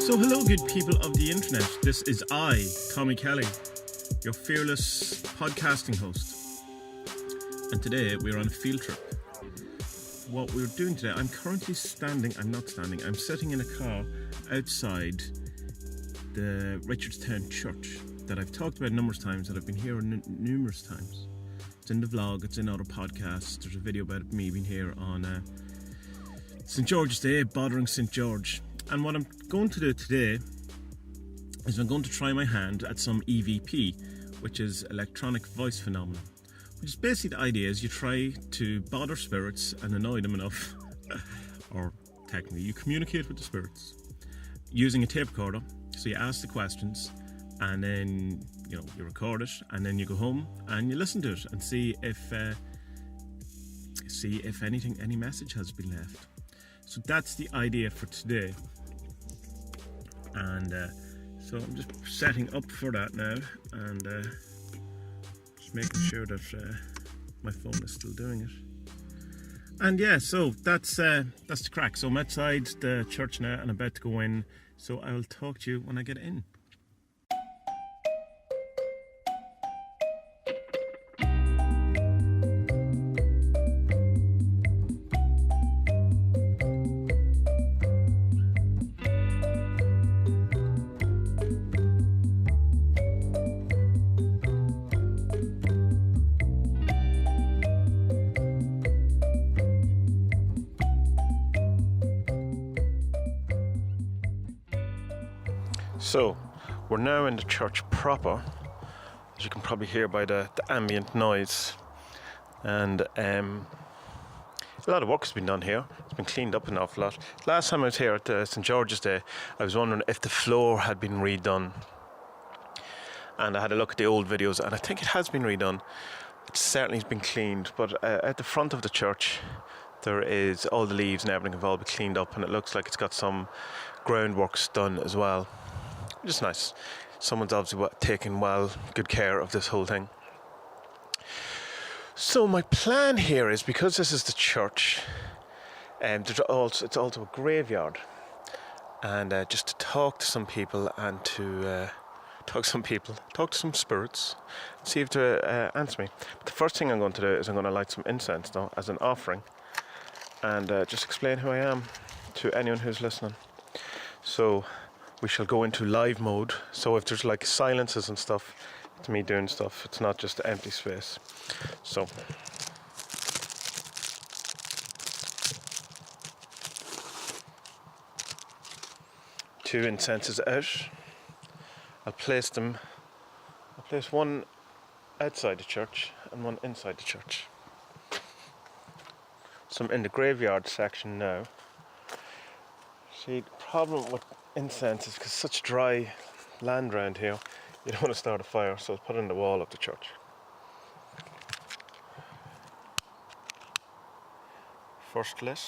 So hello good people of the internet, this is I, Tommy Kelly, your fearless podcasting host, and today we're on a field trip. What we're doing today, I'm sitting in a car outside the Richardstown Church that I've talked about numerous times, that I've been here numerous times. It's in the vlog, it's in other podcasts, there's a video about me being here on St. George's Day, bothering St. George. And what I'm going to do today is I'm going to try my hand at some EVP, which is electronic voice phenomenon. Which is basically the idea is you try to bother spirits and annoy them enough, or technically you communicate with the spirits using a tape recorder. So you ask the questions and then you record it, and then you go home and you listen to it and see if any message has been left. So that's the idea for today. And so I'm just setting up for that now, and just making sure that my phone is still doing it. And yeah, so that's the crack. So I'm outside the church now and about to go in, so I will talk to you when I get in. So, we're now in the church proper, as you can probably hear by the ambient noise. And a lot of work has been done here. It's been cleaned up an awful lot. Last time I was here at St. George's Day, I was wondering if the floor had been redone. And I had a look at the old videos, and I think it has been redone. It certainly has been cleaned, but at the front of the church, there is all the leaves and everything have all been cleaned up, and it looks like it's got some groundworks done as well. Just nice. Someone's obviously taking good care of this whole thing. So my plan here is, because this is the church, and it's also a graveyard, and just to talk to some people and to talk to some spirits, see if they answer me. But the first thing I'm going to do is I'm going to light some incense now as an offering, and just explain who I am to anyone who's listening. So we shall go into live mode, so if there's like silences and stuff, it's me doing stuff, it's not just empty space. So two incenses out. I'll place one outside the church and one inside the church. So I'm in the graveyard section now. See, the problem with incense is because such dry land around here, you don't want to start a fire, so I'll put it in the wall of the church. First lit.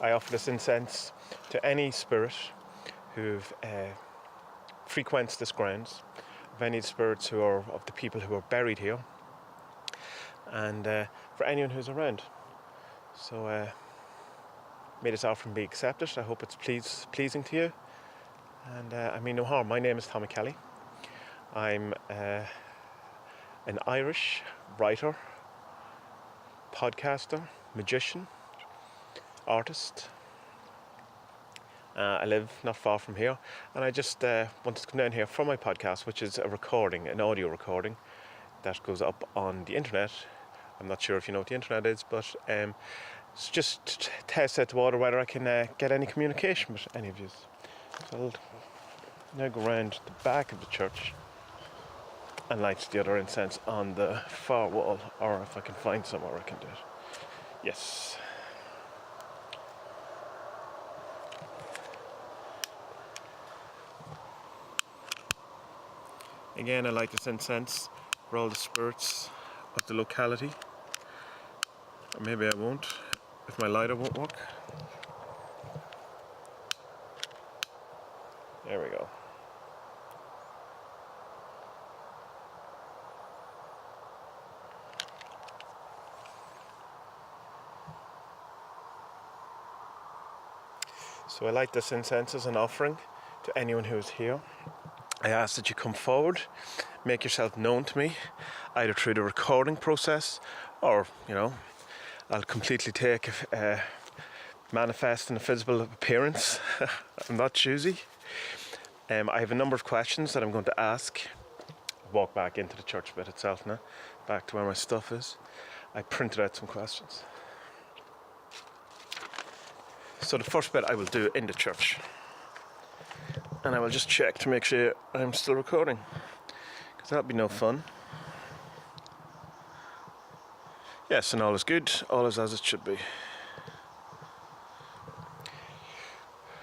I offer this incense to any spirit who frequents this grounds, of any spirits who are of the people who are buried here, and for anyone who's around. So may this offering be accepted. I hope it's pleasing to you, and I mean no harm. My name is Tommy Kelly. I'm an Irish writer, podcaster, magician, artist. I live not far from here, and I just wanted to come down here for my podcast, which is an audio recording that goes up on the internet. I'm not sure if you know what the internet is, but it's just to test out the water whether I can get any communication with any of you. So I'll now go around the back of the church and light the other incense on the far wall, or if I can find somewhere I can do it. Yes. Again, I light this incense for all the spirits of the locality. Or maybe I won't, if my lighter won't work. There we go. So I light this incense as an offering to anyone who is here. I ask that you come forward, make yourself known to me, either through the recording process or, I'll completely take manifest in a physical appearance. I'm not choosy. I have a number of questions that I'm going to ask. Walk back into the church bit itself now, back to where my stuff is. I printed out some questions. So the first bit I will do in the church, and I will just check to make sure I'm still recording, because that'll be no fun. Yes, and all is good, all is as it should be.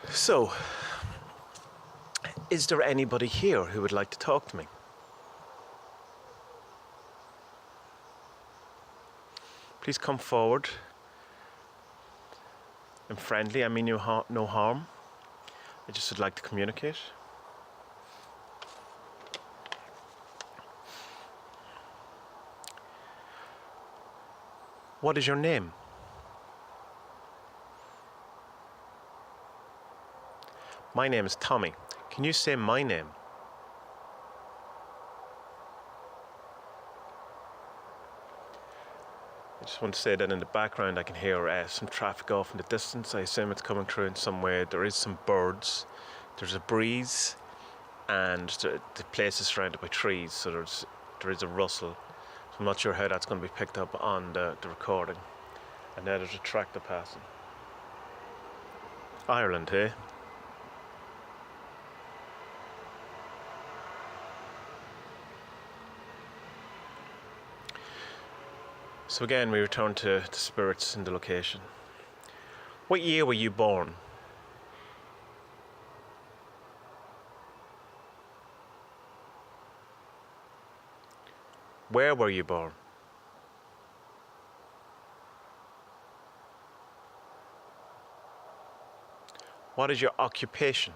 So, is there anybody here who would like to talk to me? Please come forward. I'm friendly, I mean no harm. I just would like to communicate. What is your name? My name is Tommy. Can you say my name? I just want to say that in the background I can hear some traffic off in the distance. I assume it's coming through in some way. There is some birds, there's a breeze, and the place is surrounded by trees, so there is a rustle. So I'm not sure how that's going to be picked up on the recording. And now there's a tractor passing. Ireland, hey? So again, we return to the spirits in the location. What year were you born? Where were you born? What is your occupation?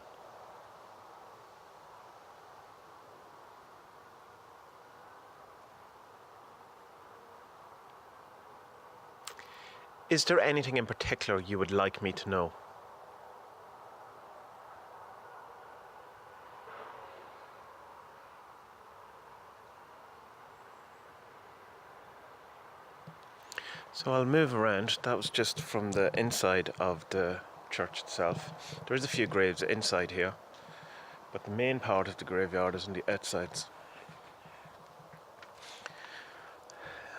Is there anything in particular you would like me to know? So I'll move around. That was just from the inside of the church itself. There is a few graves inside here, but the main part of the graveyard is on the outsides.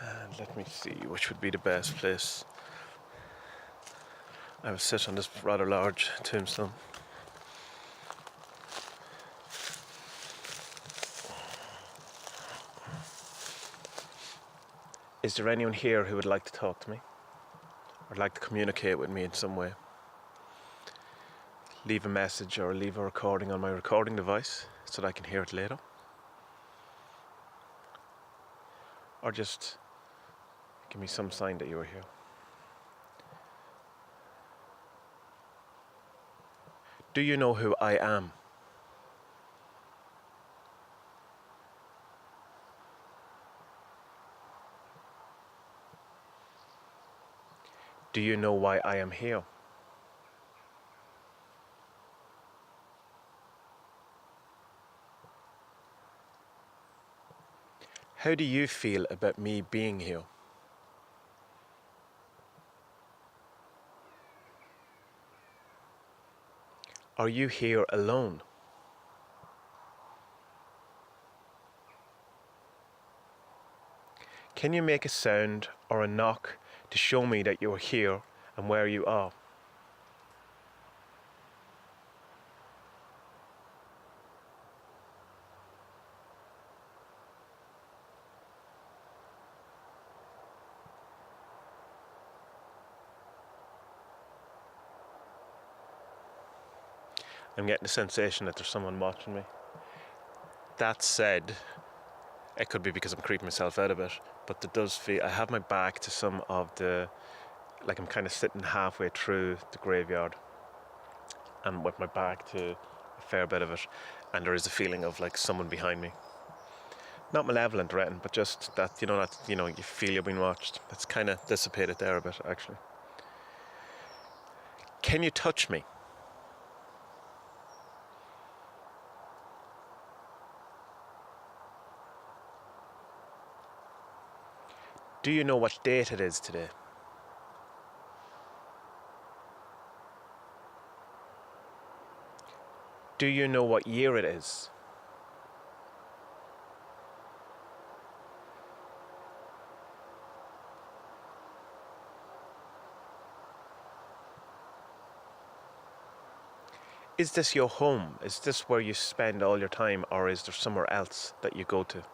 And let me see which would be the best place. I will sit on this rather large tombstone. Is there anyone here who would like to talk to me? Or would like to communicate with me in some way? Leave a message or leave a recording on my recording device so that I can hear it later. Or just give me some sign that you are here. Do you know who I am? Do you know why I am here? How do you feel about me being here? Are you here alone? Can you make a sound or a knock to show me that you are here and where you are? I'm getting the sensation that there's someone watching me. That said, it could be because I'm creeping myself out a bit, but it does feel, I have my back to some of the, like I'm kind of sitting halfway through the graveyard and with my back to a fair bit of it, and there is a feeling of like someone behind me. Not malevolent or anything, but just that, you feel you're being watched. It's kind of dissipated there a bit, actually. Can you touch me? Do you know what date it is today? Do you know what year it is? Is this your home? Is this where you spend all your time, or is there somewhere else that you go to?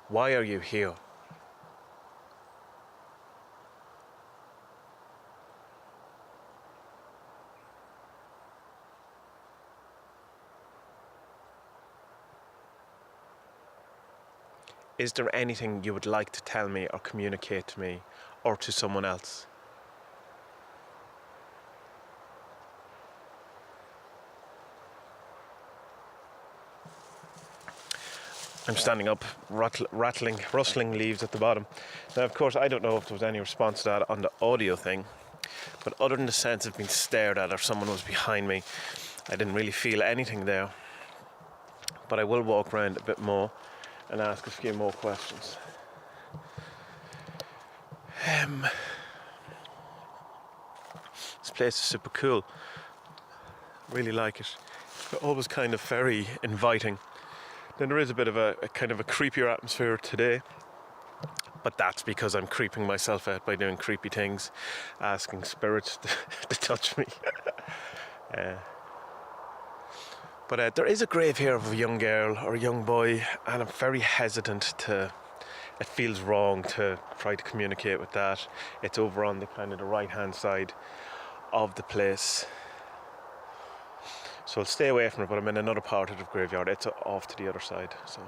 Why are you here? Is there anything you would like to tell me or communicate to me or to someone else? I'm standing up, rustling leaves at the bottom. Now, of course, I don't know if there was any response to that on the audio thing, but other than the sense of being stared at or someone was behind me, I didn't really feel anything there. But I will walk around a bit more and ask a few more questions. This place is super cool. Really like it. It's always kind of very inviting. Then there is a bit of a kind of a creepier atmosphere today, but that's because I'm creeping myself out by doing creepy things, asking spirits to touch me. But there is a grave here of a young girl or a young boy, and I'm very hesitant to. It feels wrong to try to communicate with that. It's over on the kind of the right-hand side of the place, so I'll stay away from it. But I'm in another part of the graveyard. It's off to the other side. So,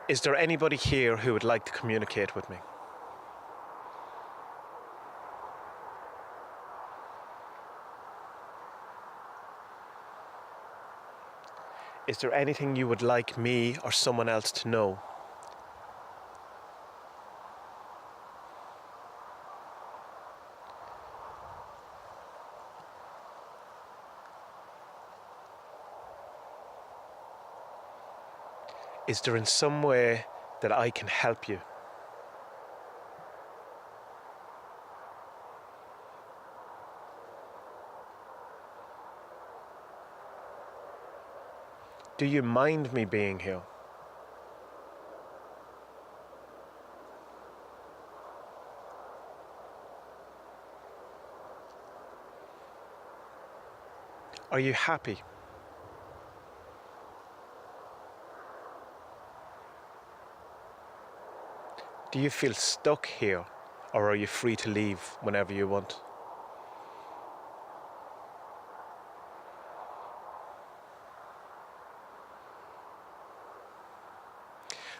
is there anybody here who would like to communicate with me? Is there anything you would like me or someone else to know? Is there in some way that I can help you? Do you mind me being here? Are you happy? Do you feel stuck here, or are you free to leave whenever you want?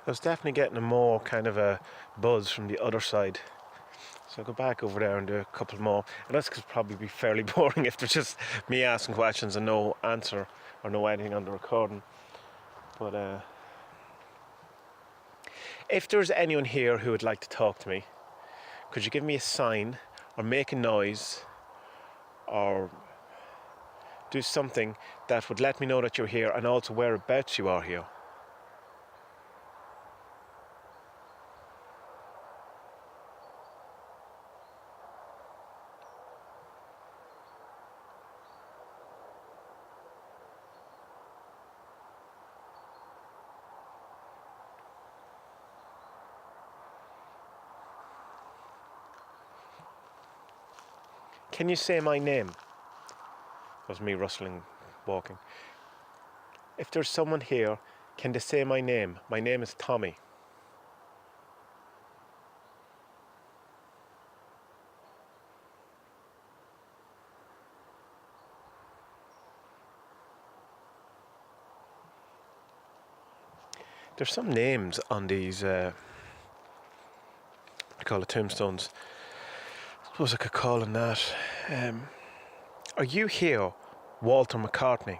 I was definitely getting a more kind of a buzz from the other side. So I'll go back over there and do a couple more. And that's could probably be fairly boring if there's just me asking questions and no answer or no anything on the recording. But if there's anyone here who would like to talk to me, could you give me a sign or make a noise or do something that would let me know that you're here and also whereabouts you are here? Can you say my name? That was me rustling, walking. If there's someone here, can they say my name? My name is Tommy. There's some names on these, I call it tombstones. I suppose I could call them that. Are you here, Walter McCartney?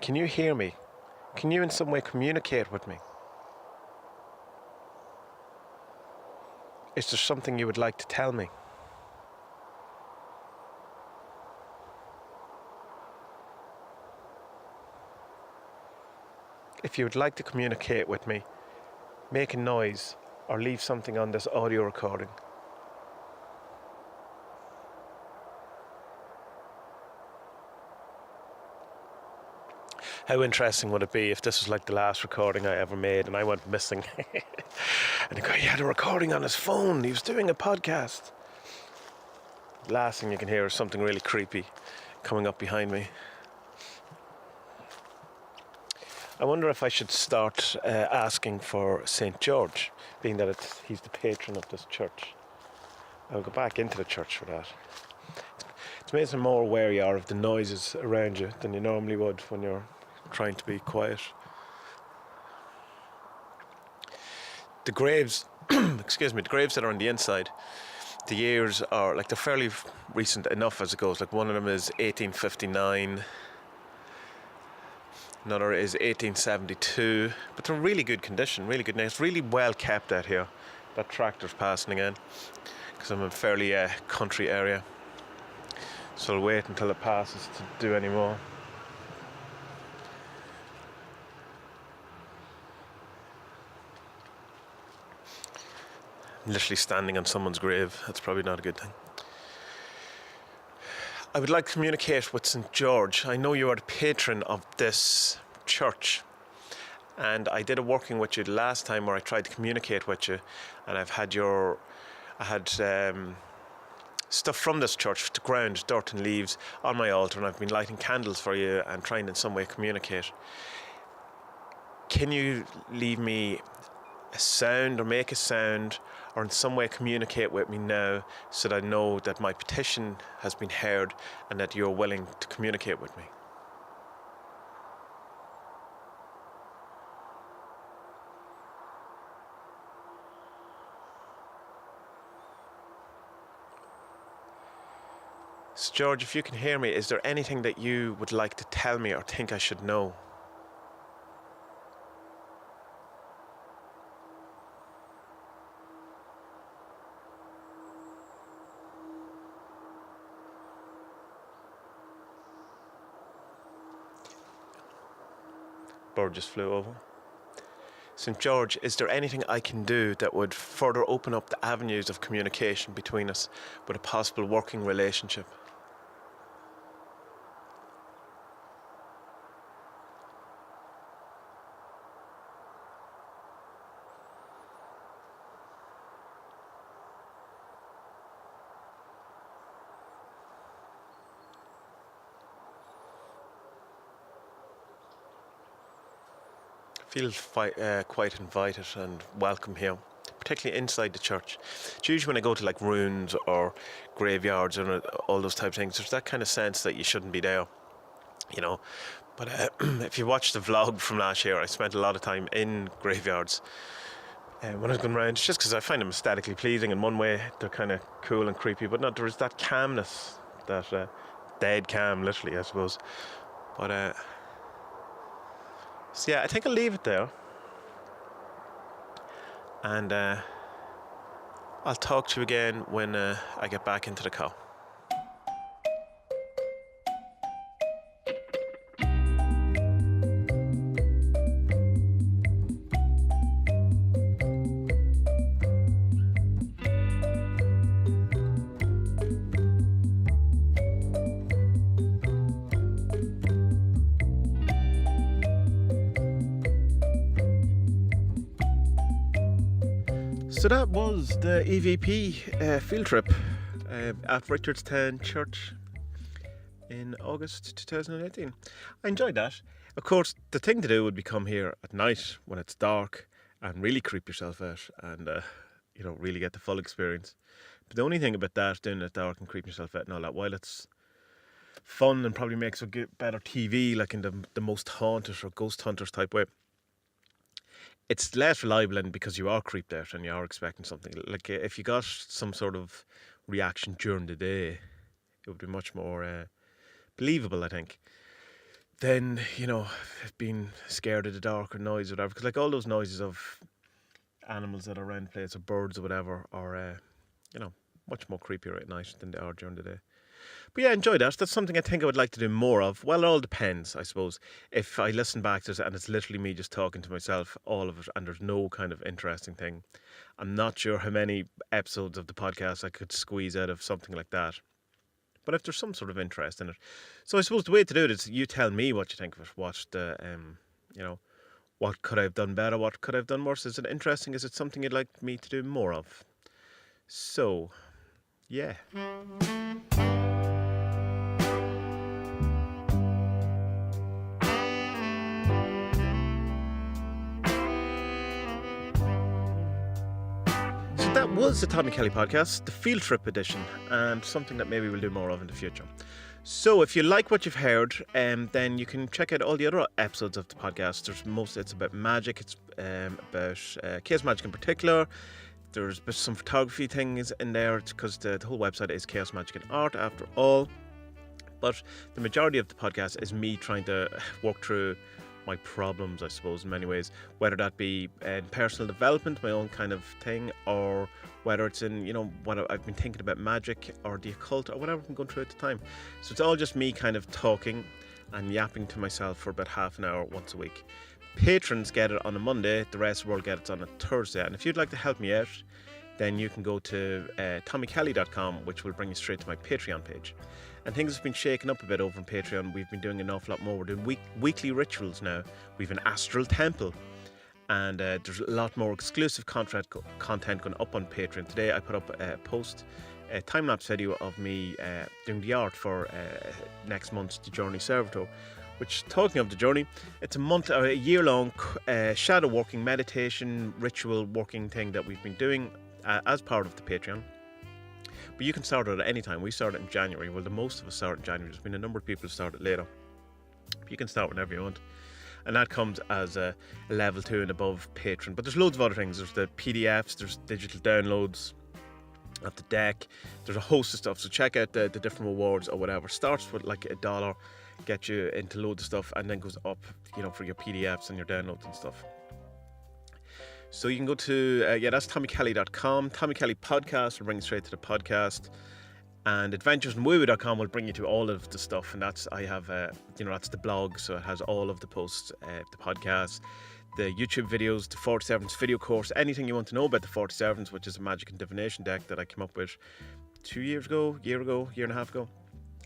Can you hear me? Can you in some way communicate with me? Is there something you would like to tell me? If you would like to communicate with me, make a noise or leave something on this audio recording. How interesting would it be if this was like the last recording I ever made and I went missing? And the guy had a recording on his phone. He was doing a podcast. The last thing you can hear is something really creepy coming up behind me. I wonder if I should start asking for St. George, being that he's the patron of this church. I'll go back into the church for that. It's amazing how more aware you are of the noises around you than you normally would when you're trying to be quiet. The graves, the graves that are on the inside, the years are like they're fairly recent enough as it goes. Like one of them is 1859, another is 1872, but they're in really good condition, really good. Now it's really well kept out here. That tractor's passing again because I'm in a fairly country area, so I'll wait until it passes to do any more. I'm literally standing on someone's grave. That's probably not a good thing. I would like to communicate with St. George. I know you are the patron of this church, and I did a working with you the last time where I tried to communicate with you, and I had stuff from this church, the ground, dirt and leaves on my altar, and I've been lighting candles for you and trying in some way communicate. Can you leave me a sound or make a sound or in some way communicate with me now so that I know that my petition has been heard and that you're willing to communicate with me? So George, if you can hear me, is there anything that you would like to tell me or think I should know? Bird just flew over. St. George, is there anything I can do that would further open up the avenues of communication between us with a possible working relationship? Feel quite invited and welcome here, particularly inside the church. It's usually when I go to like ruins or graveyards and all those type of things, there's that kind of sense that you shouldn't be there, you know. But if you watch the vlog from last year, I spent a lot of time in graveyards when I was going around, just because I find them aesthetically pleasing. In one way, they're kind of cool and creepy, but no, there is that calmness, that dead calm, literally, I suppose. But so yeah, I think I'll leave it there, and I'll talk to you again when I get back into the car. So that was the EVP field trip at Richardstown Church in August 2018. I enjoyed that. Of course, the thing to do would be come here at night when it's dark and really creep yourself out and really get the full experience. But the only thing about that, doing it dark and creeping yourself out and all that, while it's fun and probably makes a better TV, like in the most haunted or ghost hunters type way, it's less reliable, and because you are creeped out and you are expecting something. Like if you got some sort of reaction during the day, it would be much more believable, I think. Then, being scared of the dark or noise or whatever, because like all those noises of animals that are around the place or birds or whatever are, much more creepier at night than they are during the day. But yeah, enjoy that. That's something I think I would like to do more of. Well, it all depends, I suppose. If I listen back to it and it's literally me just talking to myself, all of it, and there's no kind of interesting thing, I'm not sure how many episodes of the podcast I could squeeze out of something like that. But if there's some sort of interest in it. So I suppose the way to do it is you tell me what you think of it. What the, what could I have done better? What could I have done worse? Is it interesting? Is it something you'd like me to do more of? So, yeah. That was the Tommy Kelly podcast, the field trip edition, and something that maybe we'll do more of in the future. So if you like what you've heard, then you can check out all the other episodes of the podcast. It's about magic, it's about Chaos Magic in particular. There's some photography things in there because the whole website is Chaos Magic and Art after all. But the majority of the podcast is me trying to work through my problems, I suppose, in many ways, whether that be personal development, my own kind of thing, or whether it's in, what I've been thinking about magic or the occult or whatever I'm going through at the time. So it's all just me kind of talking and yapping to myself for about half an hour once a week. Patrons get it on a Monday, the rest of the world get it on a Thursday. And if you'd like to help me out, then you can go to tommykelly.com, which will bring you straight to my Patreon page. And things have been shaken up a bit over on Patreon. We've been doing an awful lot more. We're doing weekly rituals now. We've an astral temple. And there's a lot more exclusive content going up on Patreon. Today I put up a post, a time-lapse video of me doing the art for next month's The Journey Servitor. Which, talking of the journey, it's a year-long shadow working, meditation, ritual working thing that we've been doing as part of the Patreon. But you can start it at any time. We started in January. Well, the most of us started in January. There's been a number of people who started later. But you can start whenever you want. And that comes as a level 2 and above patron. But there's loads of other things. There's the PDFs, there's digital downloads of the deck. There's a host of stuff. So check out the different rewards or whatever. Starts with like $1, get you into loads of stuff, and then goes up, for your PDFs and your downloads and stuff. So you can go to, that's tommykelly.com. Tommy Kelly Podcast will bring you straight to the podcast. And adventuresinwoo.com will bring you to all of the stuff. And that's that's the blog. So it has all of the posts, the podcast, the YouTube videos, the 47s video course, anything you want to know about the 47s, which is a magic and divination deck that I came up with 2 years ago, year and a half ago.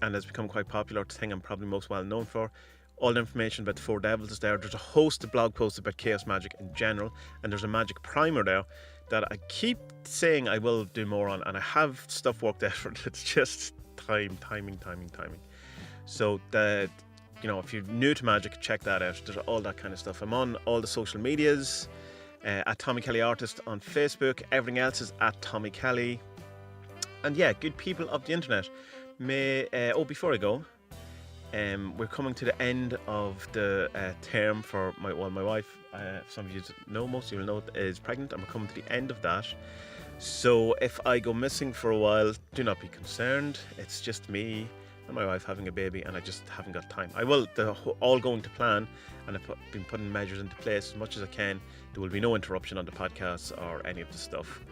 And has become quite popular. It's the thing I'm probably most well known for. All the information about the 4 Devils is there. There's a host of blog posts about chaos magic in general, and there's a magic primer there that I keep saying I will do more on, and I have stuff worked out for it. It's just timing. So that, if you're new to magic, check that out. There's all that kind of stuff. I'm on all the social medias at Tommy Kelly Artist on Facebook. Everything else is at Tommy Kelly. And yeah, good people of the internet. Before I go, we're coming to the end of the term for my wife. Some of you know, most of you will know, is pregnant, and we're coming to the end of that. So if I go missing for a while, do not be concerned. It's just me and my wife having a baby, and I just haven't got time. I will, all going to plan, and I've been putting measures into place as much as I can. There will be no interruption on the podcasts or any of the stuff.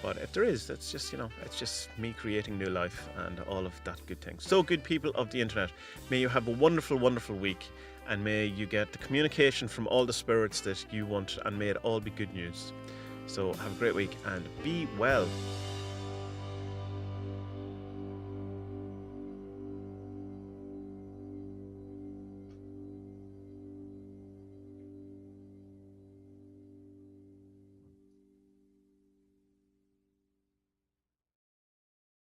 But if there is, it's just me creating new life and all of that good thing. So, good people of the internet, may you have a wonderful, wonderful week, and may you get the communication from all the spirits that you want, and may it all be good news. So have a great week and be well.